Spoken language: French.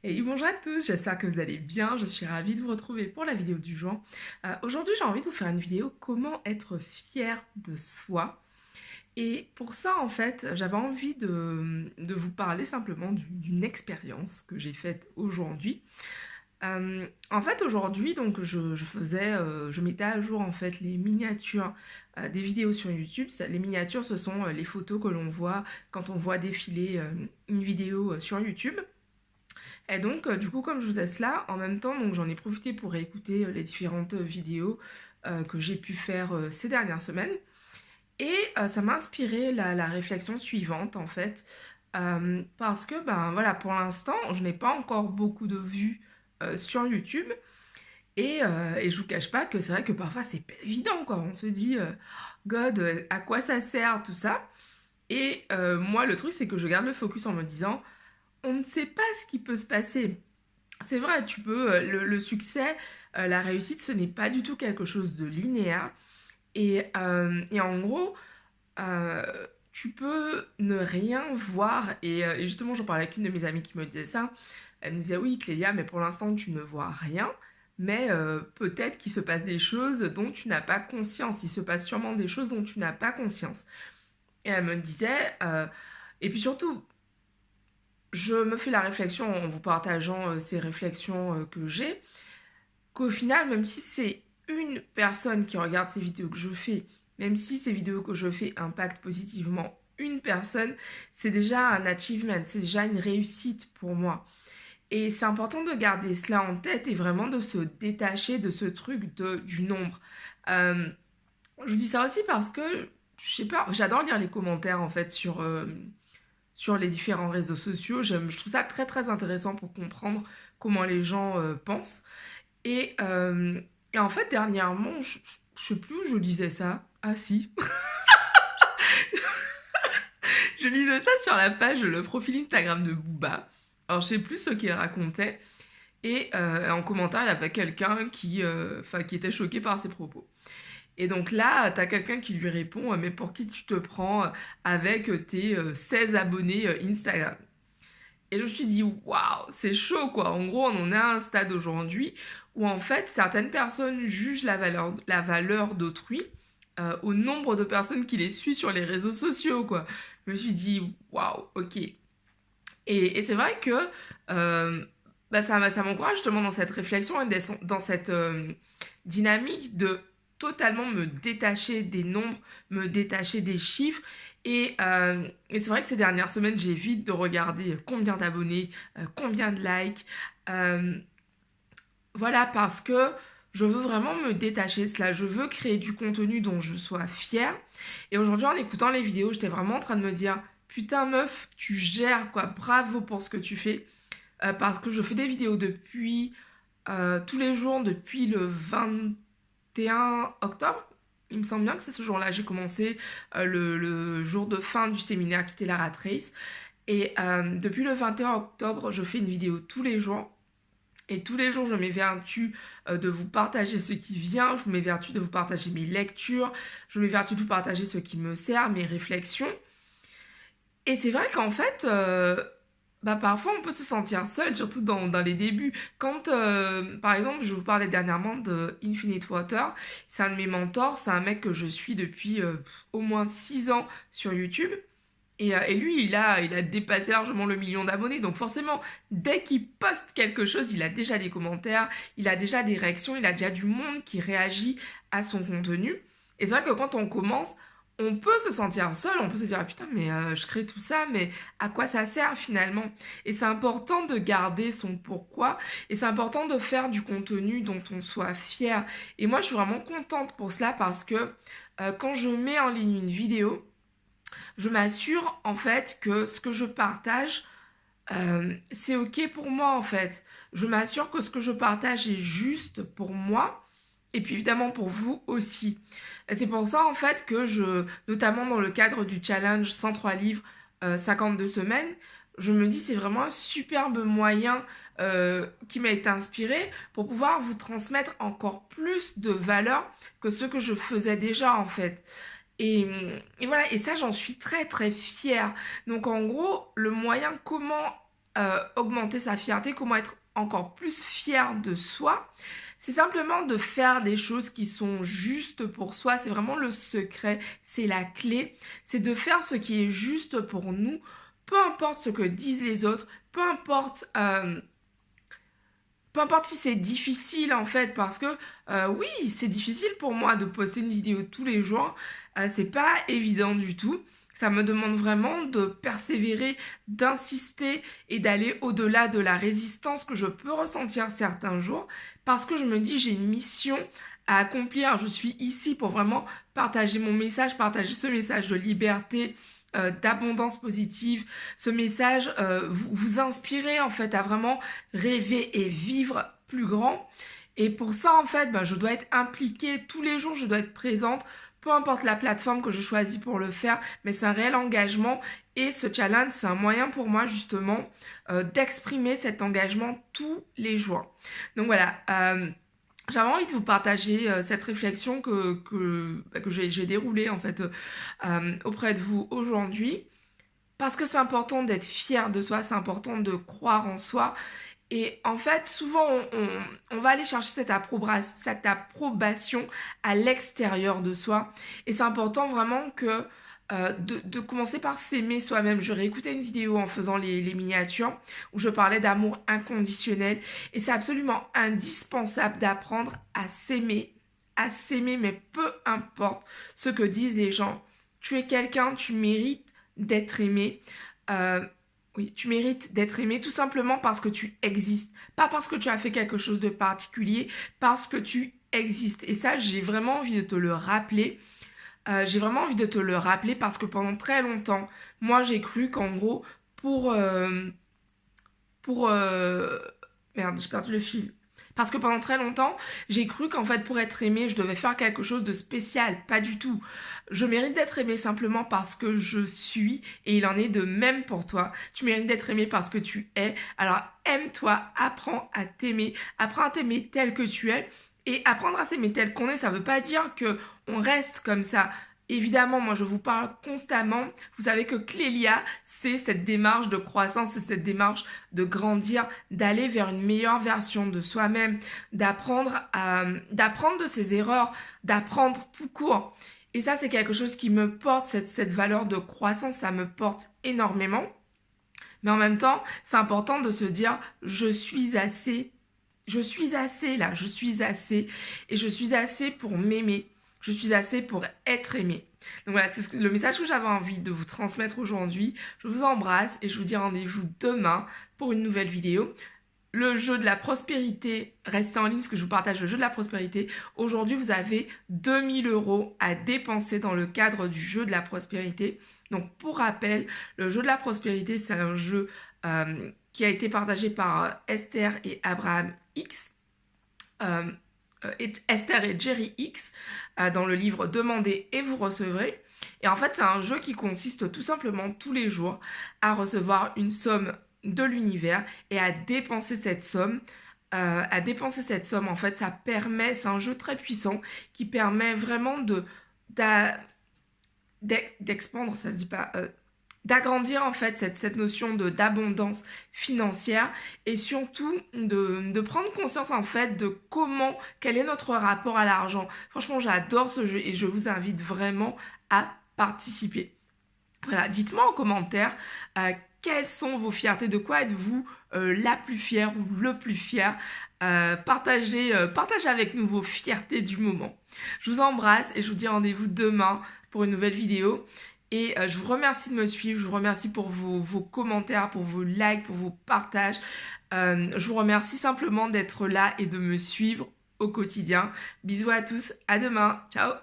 Et bonjour à tous, j'espère que vous allez bien, je suis ravie de vous retrouver pour la vidéo du jour. Aujourd'hui j'ai envie de vous faire une vidéo comment être fier de soi. Et pour ça en fait j'avais envie de vous parler simplement d'une expérience que j'ai faite aujourd'hui. En fait aujourd'hui donc je mettais à jour en fait les miniatures des vidéos sur YouTube. Les miniatures ce sont les photos que l'on voit quand on voit défiler une vidéo sur YouTube. Et donc, du coup, comme je vous ai cela, en même temps, donc j'en ai profité pour réécouter les différentes vidéos que j'ai pu faire ces dernières semaines. Et ça m'a inspiré la réflexion suivante, en fait, parce que, ben voilà, pour l'instant, je n'ai pas encore beaucoup de vues sur YouTube. Et je vous cache pas que c'est vrai que parfois c'est pas évident, quoi. On se dit, God, à quoi ça sert, tout ça. Et moi, le truc, c'est que je garde le focus en me disant, on ne sait pas ce qui peut se passer. C'est vrai, tu peux, le succès, la réussite, ce n'est pas du tout quelque chose de linéaire. Et en gros, euh, tu peux ne rien voir. Et justement, j'en parlais avec une de mes amies qui me disait ça. Elle me disait, oui, Clélia, mais pour l'instant, tu ne vois rien. Mais peut-être qu'il se passe des choses dont tu n'as pas conscience. Il se passe sûrement des choses dont tu n'as pas conscience. Et elle me disait, et puis surtout, je me fais la réflexion en vous partageant ces réflexions que j'ai, qu'au final, même si c'est une personne qui regarde ces vidéos que je fais, même si ces vidéos que je fais impactent positivement une personne, c'est déjà un achievement, c'est déjà une réussite pour moi. Et c'est important de garder cela en tête et vraiment de se détacher de ce truc du nombre. Euh, je vous dis ça aussi parce que, je sais pas, j'adore lire les commentaires en fait sur les différents réseaux sociaux. Je trouve ça très très intéressant pour comprendre comment les gens pensent. Et, euh, et en fait, dernièrement, je sais plus où je lisais ça. Ah si, je lisais ça sur la page, le profil Instagram de Booba. Alors je sais plus ce qu'il racontait. Et en commentaire, il y avait quelqu'un qui était choqué par ses propos. Et donc là, t'as quelqu'un qui lui répond, mais pour qui tu te prends avec tes 16 abonnés Instagram? Et je me suis dit, waouh, c'est chaud quoi. En gros, on en est à un stade aujourd'hui où en fait, certaines personnes jugent la valeur d'autrui au nombre de personnes qui les suivent sur les réseaux sociaux quoi. Je me suis dit, waouh, ok. Et c'est vrai que bah, ça m'encourage justement dans cette réflexion et dans cette dynamique de totalement me détacher des nombres, me détacher des chiffres. Et c'est vrai que ces dernières semaines, j'évite de regarder combien d'abonnés, combien de likes. Euh, voilà, parce que je veux vraiment me détacher de cela. Je veux créer du contenu dont je sois fière. Et aujourd'hui, en écoutant les vidéos, j'étais vraiment en train de me dire, putain meuf, tu gères quoi, bravo pour ce que tu fais. Parce que je fais des vidéos depuis tous les jours, depuis le 21 octobre. Il me semble bien que c'est ce jour-là. J'ai commencé le jour de fin du séminaire qui était la Rat Race. Et depuis le 21 octobre, je fais une vidéo tous les jours. Et tous les jours, je m'évertue de vous partager ce qui vient, je m'évertue de vous partager mes lectures, je m'évertue de vous partager ce qui me sert, mes réflexions. Et c'est vrai qu'en fait, bah parfois on peut se sentir seul, surtout dans les débuts. Quand, par exemple, je vous parlais dernièrement de Infinite Water, c'est un de mes mentors, c'est un mec que je suis depuis au moins 6 ans sur YouTube. Et lui, il a dépassé largement le million d'abonnés. Donc forcément, dès qu'il poste quelque chose, il a déjà des commentaires, il a déjà des réactions, il a déjà du monde qui réagit à son contenu. Et c'est vrai que quand on commence, on peut se sentir seul, on peut se dire, ah putain, mais je crée tout ça, mais à quoi ça sert finalement? Et c'est important de garder son pourquoi, et c'est important de faire du contenu dont on soit fier. Et moi, je suis vraiment contente pour cela parce que quand je mets en ligne une vidéo, je m'assure en fait que ce que je partage, c'est ok pour moi en fait. Je m'assure que ce que je partage est juste pour moi et puis évidemment pour vous aussi. Et c'est pour ça en fait que notamment dans le cadre du challenge 103 livres, 52 semaines, je me dis c'est vraiment un superbe moyen qui m'a été inspiré pour pouvoir vous transmettre encore plus de valeur que ce que je faisais déjà en fait. Et, et voilà, et ça j'en suis très très fière. Donc en gros, le moyen comment augmenter sa fierté, comment être encore plus fier de soi, c'est simplement de faire des choses qui sont justes pour soi. C'est vraiment le secret, c'est la clé. C'est de faire ce qui est juste pour nous, peu importe ce que disent les autres, peu importe si c'est difficile en fait, parce que oui, c'est difficile pour moi de poster une vidéo tous les jours. C'est pas évident du tout. Ça me demande vraiment de persévérer, d'insister et d'aller au-delà de la résistance que je peux ressentir certains jours, parce que je me dis j'ai une mission à accomplir. Je suis ici pour vraiment partager mon message, partager ce message de liberté, d'abondance positive, ce message, vous inspirer en fait à vraiment rêver et vivre plus grand. Et pour ça en fait, je dois être impliquée tous les jours, je dois être présente, peu importe la plateforme que je choisis pour le faire, mais c'est un réel engagement et ce challenge, c'est un moyen pour moi justement d'exprimer cet engagement tous les jours. Donc voilà, j'avais envie de vous partager cette réflexion que j'ai déroulée en fait auprès de vous aujourd'hui, parce que c'est important d'être fier de soi, c'est important de croire en soi. Et en fait, souvent, on va aller chercher cette approbation à l'extérieur de soi. Et c'est important vraiment que de commencer par s'aimer soi-même. Je réécoutais une vidéo en faisant les miniatures où je parlais d'amour inconditionnel. Et c'est absolument indispensable d'apprendre à s'aimer, mais peu importe ce que disent les gens. Tu es quelqu'un, tu mérites d'être aimé. Oui, tu mérites d'être aimé tout simplement parce que tu existes. Pas parce que tu as fait quelque chose de particulier, parce que tu existes. Et ça, j'ai vraiment envie de te le rappeler. J'ai vraiment envie de te le rappeler parce que pendant très longtemps, moi, j'ai cru qu'en gros, Merde, j'ai perdu le fil. Parce que pendant très longtemps, j'ai cru qu'en fait, pour être aimée, je devais faire quelque chose de spécial. Pas du tout. Je mérite d'être aimée simplement parce que je suis, et il en est de même pour toi. Tu mérites d'être aimée parce que tu es. Alors, aime-toi, apprends à t'aimer tel que tu es. Et apprendre à s'aimer tel qu'on est, ça veut pas dire que on reste comme ça. Évidemment, moi je vous parle constamment. Vous savez que Clélia, c'est cette démarche de croissance, c'est cette démarche de grandir, d'aller vers une meilleure version de soi-même, d'apprendre de ses erreurs, d'apprendre tout court. Et ça, c'est quelque chose qui me porte, cette valeur de croissance, ça me porte énormément. Mais en même temps, c'est important de se dire, je suis assez là, je suis assez, et je suis assez pour m'aimer. Je suis assez pour être aimée. Donc voilà, c'est le message que j'avais envie de vous transmettre aujourd'hui. Je vous embrasse et je vous dis rendez-vous demain pour une nouvelle vidéo. Le jeu de la prospérité, restez en ligne parce que je vous partage le jeu de la prospérité. Aujourd'hui, vous avez 2000 € à dépenser dans le cadre du jeu de la prospérité. Donc pour rappel, le jeu de la prospérité, c'est un jeu qui a été partagé par Esther et Abraham X. Esther et Jerry X dans le livre Demandez et vous recevrez. Et en fait, c'est un jeu qui consiste tout simplement tous les jours à recevoir une somme de l'univers et à dépenser cette somme. En fait, ça permet, c'est un jeu très puissant qui permet vraiment d'expandre, ça se dit pas, d'agrandir en fait cette notion d'abondance financière et surtout de prendre conscience en fait de quel est notre rapport à l'argent. Franchement, j'adore ce jeu et je vous invite vraiment à participer. Voilà, dites-moi en commentaire quelles sont vos fiertés, de quoi êtes-vous la plus fière ou le plus fier. Partagez avec nous vos fiertés du moment. Je vous embrasse et je vous dis rendez-vous demain pour une nouvelle vidéo. Et je vous remercie de me suivre, je vous remercie pour vos commentaires, pour vos likes, pour vos partages. Je vous remercie simplement d'être là et de me suivre au quotidien. Bisous à tous, à demain, ciao!